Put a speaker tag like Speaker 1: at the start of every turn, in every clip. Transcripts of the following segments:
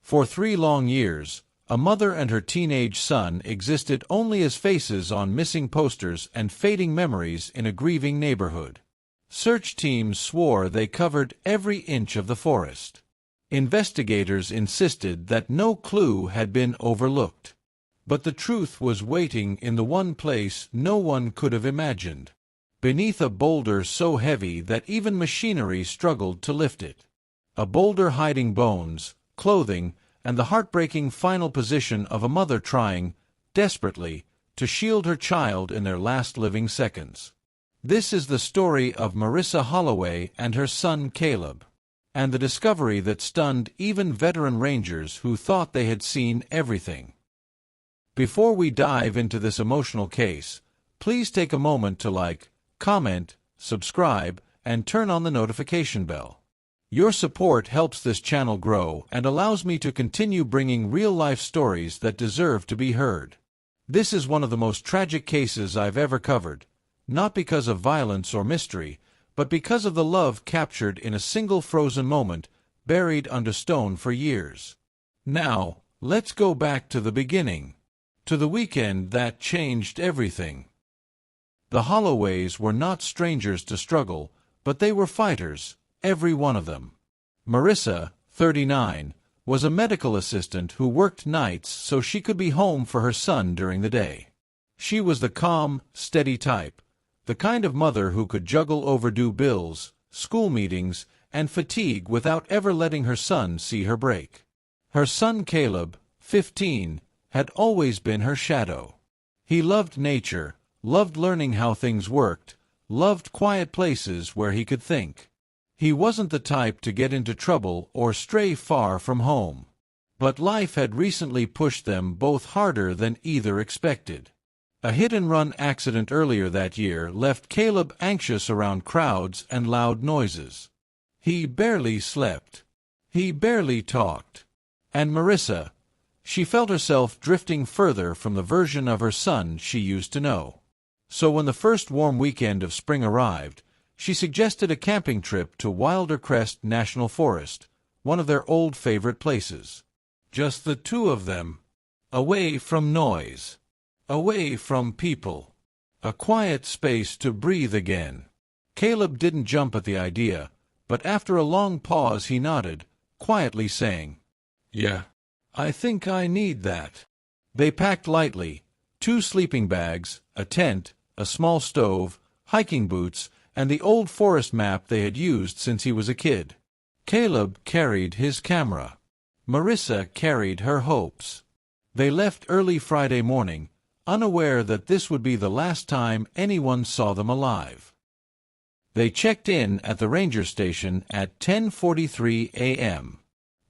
Speaker 1: For 3 long years, a mother and her teenage son existed only as faces on missing posters and fading memories in a grieving neighborhood. Search teams swore they covered every inch of the forest. Investigators insisted that no clue had been overlooked. But the truth was waiting in the one place no one could have imagined. Beneath a boulder so heavy that even machinery struggled to lift it. A boulder hiding bones, clothing, and the heartbreaking final position of a mother trying, desperately, to shield her child in their last living seconds. This is the story of Marissa Holloway and her son Caleb, and the discovery that stunned even veteran rangers who thought they had seen everything. Before we dive into this emotional case, please take a moment to like, comment, subscribe, and turn on the notification bell. Your support helps this channel grow and allows me to continue bringing real-life stories that deserve to be heard. This is one of the most tragic cases I've ever covered, not because of violence or mystery, but because of the love captured in a single frozen moment, buried under stone for years. Now, let's go back to the beginning, to the weekend that changed everything. The Holloways were not strangers to struggle, but they were fighters, every one of them. Marissa, 39, was a medical assistant who worked nights so she could be home for her son during the day. She was the calm, steady type, the kind of mother who could juggle overdue bills, school meetings, and fatigue without ever letting her son see her break. Her son Caleb, 15, had always been her shadow. He loved nature, loved learning how things worked, loved quiet places where he could think. He wasn't the type to get into trouble or stray far from home. But life had recently pushed them both harder than either expected. A hit-and-run accident earlier that year left Caleb anxious around crowds and loud noises. He barely slept. He barely talked. And Marissa, she felt herself drifting further from the version of her son she used to know. So when the first warm weekend of spring arrived, she suggested a camping trip to Wildercrest National Forest, one of their old favorite places. Just the two of them, away from noise, away from people, a quiet space to breathe again. Caleb didn't jump at the idea, but after a long pause he nodded, quietly saying, "Yeah, I think I need that." They packed lightly, 2 sleeping bags, a tent, a small stove, hiking boots, and the old forest map they had used since he was a kid. Caleb carried his camera. Marissa carried her hopes. They left early Friday morning, unaware that this would be the last time anyone saw them alive. They checked in at the ranger station at 10:43 a.m.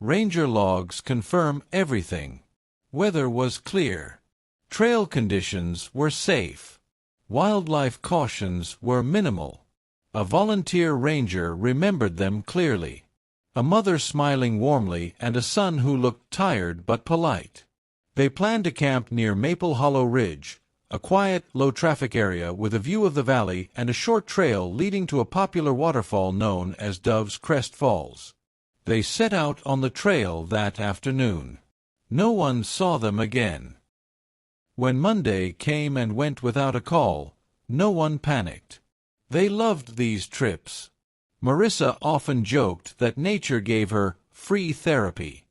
Speaker 1: Ranger logs confirm everything. Weather was clear. Trail conditions were safe. Wildlife cautions were minimal. A volunteer ranger remembered them clearly. A mother smiling warmly and a son who looked tired but polite. They planned to camp near Maple Hollow Ridge, a quiet, low-traffic area with a view of the valley and a short trail leading to a popular waterfall known as Dove's Crest Falls. They set out on the trail that afternoon. No one saw them again. When Monday came and went without a call, no one panicked. They loved these trips. Marissa often joked that nature gave her free therapy.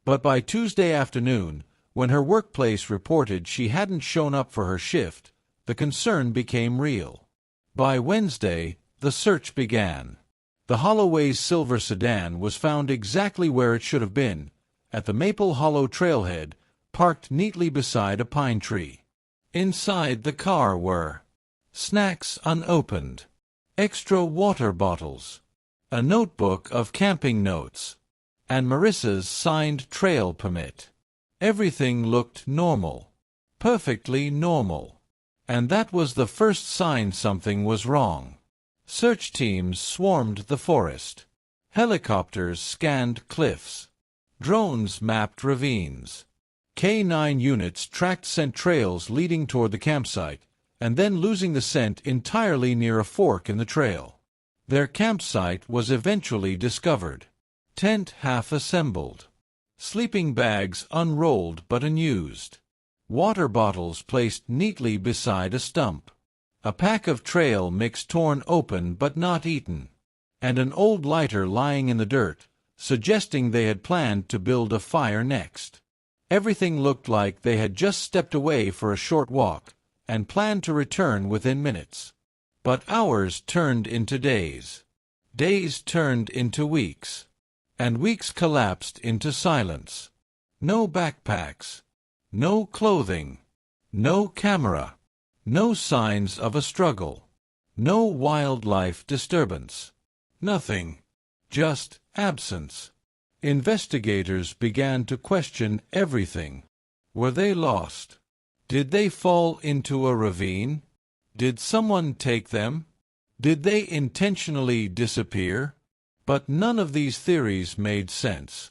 Speaker 1: But by Tuesday afternoon, when her workplace reported she hadn't shown up for her shift, the concern became real. By Wednesday, the search began. The Holloway's silver sedan was found exactly where it should have been, at the Maple Hollow trailhead, parked neatly beside a pine tree. Inside the car were snacks unopened, extra water bottles, a notebook of camping notes, and Marissa's signed trail permit. Everything looked normal, perfectly normal. And that was the first sign something was wrong. Search teams swarmed the forest. Helicopters scanned cliffs. Drones mapped ravines. K-9 units tracked scent trails leading toward the campsite, and then losing the scent entirely near a fork in the trail. Their campsite was eventually discovered. Tent half assembled. Sleeping bags unrolled but unused. Water bottles placed neatly beside a stump. A pack of trail mix torn open but not eaten. And an old lighter lying in the dirt, suggesting they had planned to build a fire next. Everything looked like they had just stepped away for a short walk, and planned to return within minutes. But hours turned into days. Days turned into weeks. And weeks collapsed into silence. No backpacks. No clothing. No camera. No signs of a struggle. No wildlife disturbance. Nothing. Just absence. Investigators began to question everything. Were they lost? Did they fall into a ravine? Did someone take them? Did they intentionally disappear? But none of these theories made sense.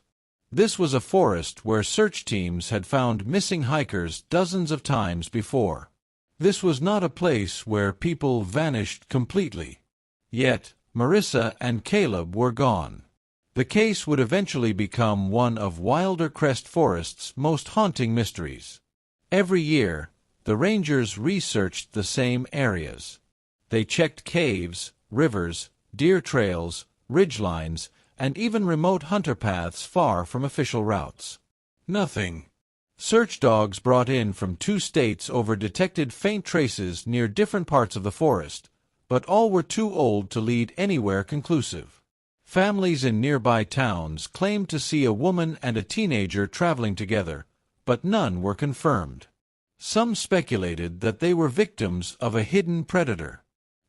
Speaker 1: This was a forest where search teams had found missing hikers dozens of times before. This was not a place where people vanished completely. Yet, Marissa and Caleb were gone. The case would eventually become one of Wildercrest Forest's most haunting mysteries. Every year, the rangers researched the same areas. They checked caves, rivers, deer trails, ridgelines, and even remote hunter paths far from official routes. Nothing. Search dogs brought in from 2 states over detected faint traces near different parts of the forest, but all were too old to lead anywhere conclusive. Families in nearby towns claimed to see a woman and a teenager traveling together, but none were confirmed. Some speculated that they were victims of a hidden predator.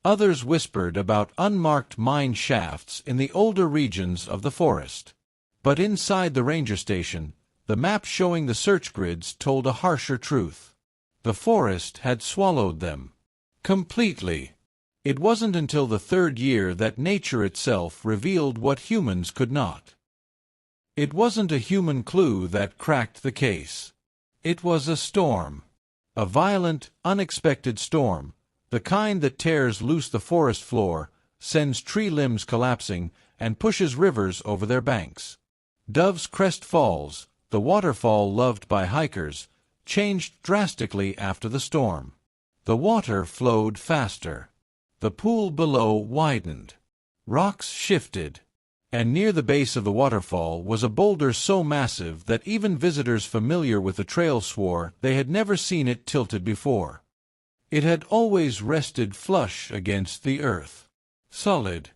Speaker 1: Others whispered about unmarked mine shafts in the older regions of the forest. But inside the ranger station, the map showing the search grids told a harsher truth. The forest had swallowed them. Completely. It wasn't until the 3rd year that nature itself revealed what humans could not. It wasn't a human clue that cracked the case. It was a storm. A violent, unexpected storm, the kind that tears loose the forest floor, sends tree limbs collapsing, and pushes rivers over their banks. Dove's Crest Falls, the waterfall loved by hikers, changed drastically after the storm. The water flowed faster. The pool below widened. Rocks shifted. And near the base of the waterfall was a boulder so massive that even visitors familiar with the trail swore they had never seen it tilted before. It had always rested flush against the earth. Solid.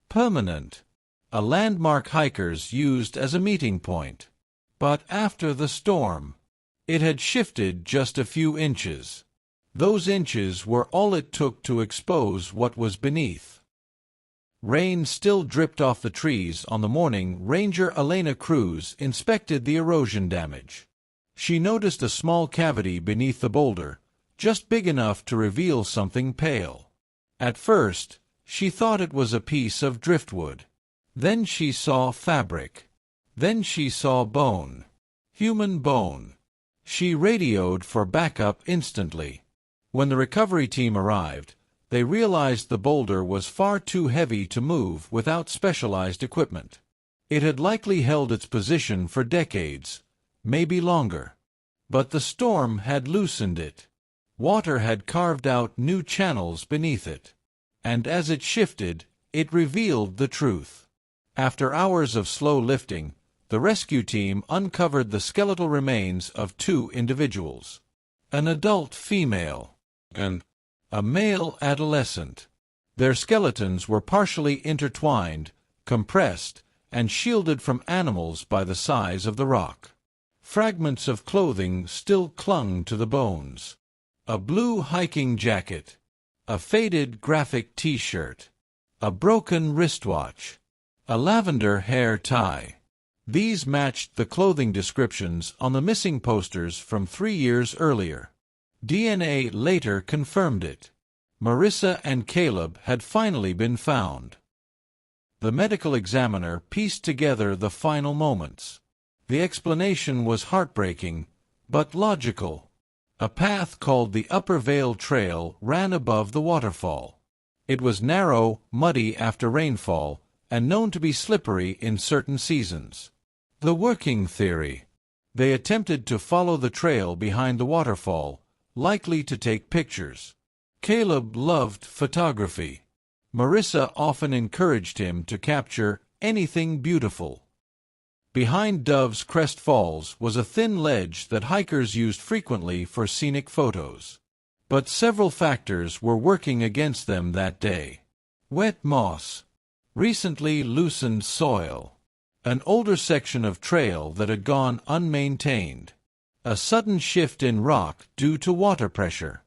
Speaker 1: Permanent. A landmark hikers used as a meeting point. But after the storm, it had shifted just a few inches. Those inches were all it took to expose what was beneath. Rain still dripped off the trees on the morning Ranger Elena Cruz inspected the erosion damage. She noticed a small cavity beneath the boulder, just big enough to reveal something pale. At first, she thought it was a piece of driftwood. Then she saw fabric. Then she saw bone. Human bone. She radioed for backup instantly. When the recovery team arrived, they realized the boulder was far too heavy to move without specialized equipment. It had likely held its position for decades, maybe longer. But the storm had loosened it. Water had carved out new channels beneath it. And as it shifted, it revealed the truth. After hours of slow lifting, the rescue team uncovered the skeletal remains of 2 individuals. An adult female and a male adolescent. Their skeletons were partially intertwined, compressed, and shielded from animals by the size of the rock. Fragments of clothing still clung to the bones. A blue hiking jacket, a faded graphic t-shirt, a broken wristwatch, a lavender hair tie. These matched the clothing descriptions on the missing posters from 3 years earlier. DNA later confirmed it. Marissa and Caleb had finally been found. The medical examiner pieced together the final moments. The explanation was heartbreaking, but logical. A path called the Upper Vale Trail ran above the waterfall. It was narrow, muddy after rainfall, and known to be slippery in certain seasons. The working theory. They attempted to follow the trail behind the waterfall, likely to take pictures. Caleb loved photography. Marissa often encouraged him to capture anything beautiful. Behind Dove's Crest Falls was a thin ledge that hikers used frequently for scenic photos. But several factors were working against them that day. Wet moss. Recently loosened soil. An older section of trail that had gone unmaintained. A sudden shift in rock due to water pressure.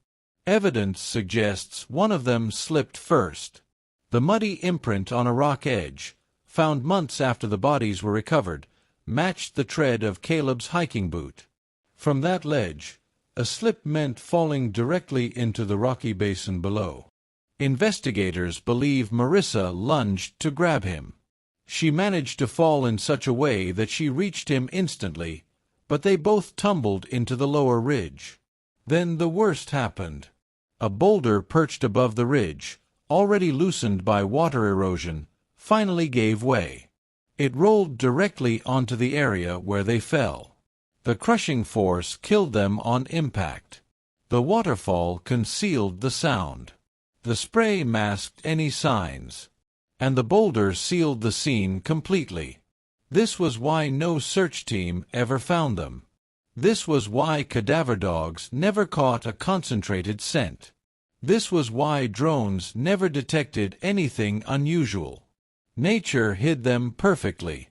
Speaker 1: Evidence suggests one of them slipped first. The muddy imprint on a rock edge, found months after the bodies were recovered, matched the tread of Caleb's hiking boot. From that ledge, a slip meant falling directly into the rocky basin below. Investigators believe Marissa lunged to grab him. She managed to fall in such a way that she reached him instantly, but they both tumbled into the lower ridge. Then the worst happened. A boulder perched above the ridge, already loosened by water erosion, finally gave way. It rolled directly onto the area where they fell. The crushing force killed them on impact. The waterfall concealed the sound. The spray masked any signs. And the boulder sealed the scene completely. This was why no search team ever found them. This was why cadaver dogs never caught a concentrated scent. This was why drones never detected anything unusual. Nature hid them perfectly.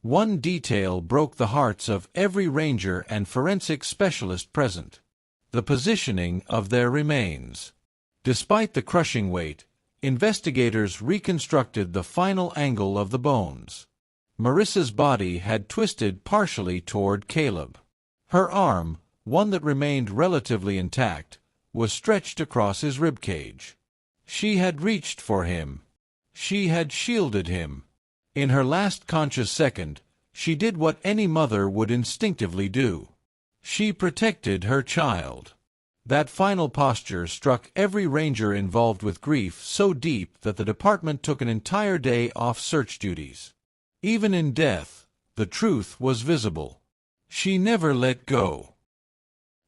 Speaker 1: One detail broke the hearts of every ranger and forensic specialist present: the positioning of their remains. Despite the crushing weight, investigators reconstructed the final angle of the bones. Marissa's body had twisted partially toward Caleb. Her arm, one that remained relatively intact, was stretched across his ribcage. She had reached for him. She had shielded him. In her last conscious second, she did what any mother would instinctively do. She protected her child. That final posture struck every ranger involved with grief so deep that the department took an entire day off search duties. Even in death, the truth was visible. She never let go.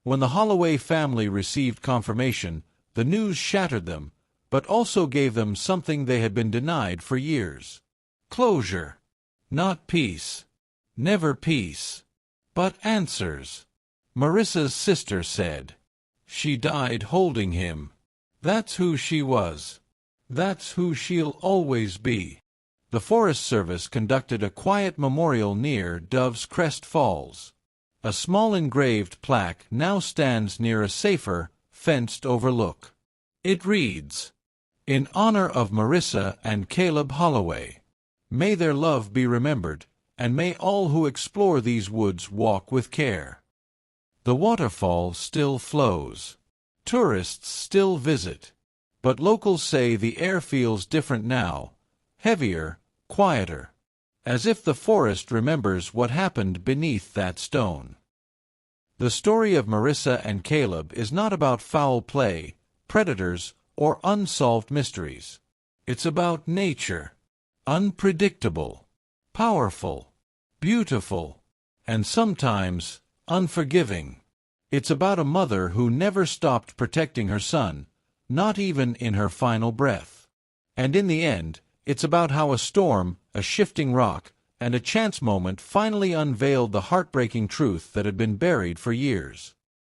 Speaker 1: When the Holloway family received confirmation, the news shattered them, but also gave them something they had been denied for years. Closure. Not peace. Never peace. But answers. Marissa's sister said. She died holding him. That's who she was. That's who she'll always be. The Forest Service conducted a quiet memorial near Dove's Crest Falls. A small engraved plaque now stands near a safer, fenced overlook. It reads, "In honor of Marissa and Caleb Holloway. May their love be remembered, and may all who explore these woods walk with care." The waterfall still flows. Tourists still visit. But locals say the air feels different now, heavier, quieter. As if the forest remembers what happened beneath that stone. The story of Marissa and Caleb is not about foul play, predators, or unsolved mysteries. It's about nature. Unpredictable, powerful, beautiful, and sometimes unforgiving. It's about a mother who never stopped protecting her son, not even in her final breath. And in the end, it's about how a storm, a shifting rock, and a chance moment finally unveiled the heartbreaking truth that had been buried for years.